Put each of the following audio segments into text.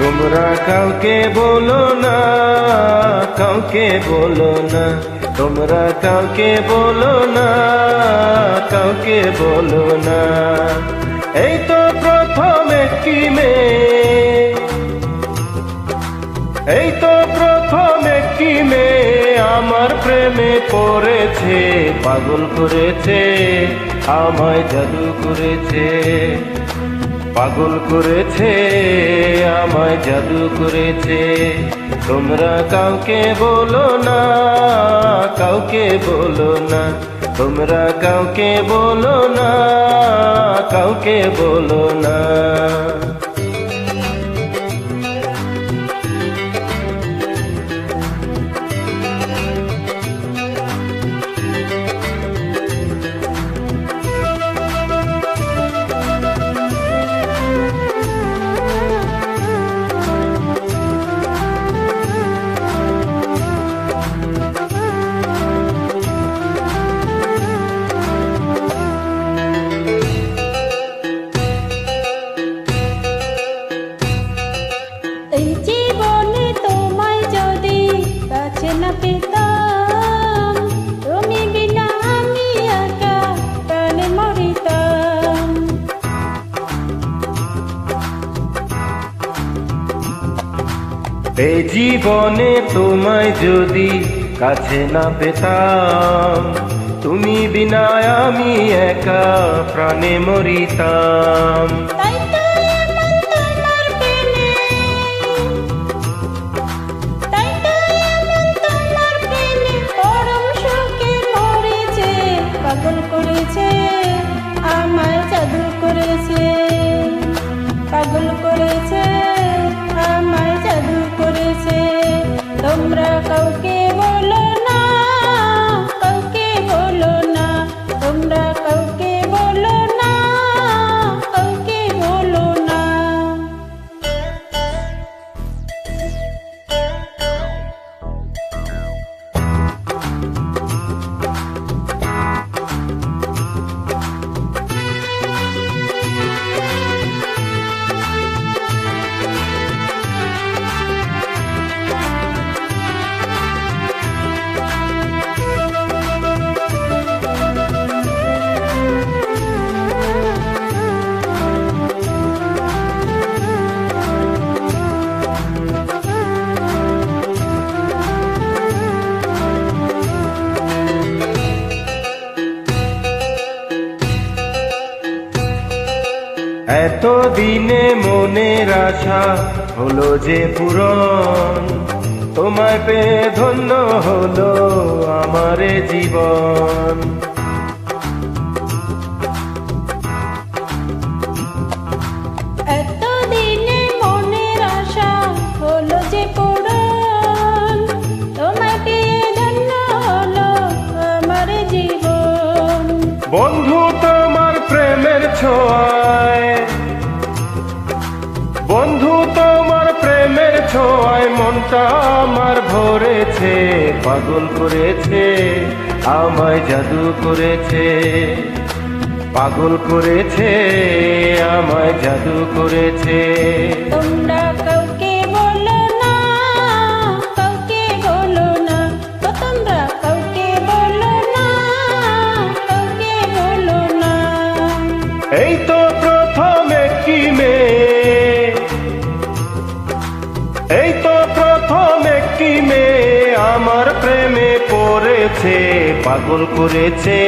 তোমরা কাউকে বলো না, কাউকে বলো না, তোমরা কাউকে বলো না, কাউকে বলো না। এই তো প্রথম একটি মেয়ে, এই তো প্রথম একটি মেয়ে আমার প্রেমে পড়েছে, পাগল করেছে, আমায় জাদু করেছে, পাগল করেছে, আমায় জাদু করেছে। তোমরা কাউকে বলো না, কাউকে বলো না, তোমরা কাউকে বলো না, কাউকে বলো না। এই জীবনে তোমায় যদি কাছে না পেতাম, তুমি বিনা আমি একা প্রাণে মরিতাম। এই জীবনে তোমায় যদি কাছে না পেতাম, তুমি বিনা আমি একা প্রাণে মরিতাম। তাই তো এমন তোমার প্রেমে, তাই তো এমন তোমার প্রেমে পরম সুখে মরেছে, পাগল করেছে, আমায় জাদু করেছে, পাগল করেছে, আমায় জাদু করেছে। তোমরা কাউকে বলো না, কাউকে বলো না, তোমরা কাউকে বলো না, কাউকে বলো না। এত দিনে মনের আশা হলো যে পূরণ, তোমায় পেয়ে ধন্য হলো আমার জীবন। এতদিনে মনের আশা হলো যে পূরণ, তোমায় পেয়ে ধন্য হলো আমার জীবন। বন্ধু তোমার প্রেমের ছোঁয়ায়, বন্ধু তোমার প্রেমের ছোঁয়ায় মনটা আমার ভরেছে, পাগল করেছে, আমায় জাদু করেছে, পাগল করেছে, আমায় জাদু করেছে। তোমরা কাউকে বলো না, কাউকে বলো না, তো তোমরা কাউকে বলো না, কাউকে বলো না। এই তো প্রথম একটি মেয়ে, এই তো প্রথম একটি মেয়ে আমার প্রেমে পড়েছে, পাগল করেছে,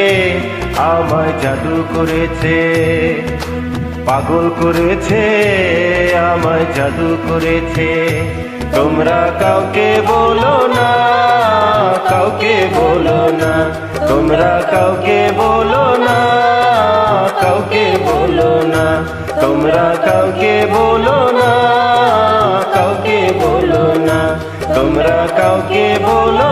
আমায় জাদু করেছে, পাগল করেছে, আমায় জাদু করেছে। তোমরা কাউকে বলো না, কাউকে বলো না, তোমরা কাউকে বলো না, কাউকে বলো না, তোমরা কাউকে বলো না, কাউকে বলো না, তোমরা কাউকে বলো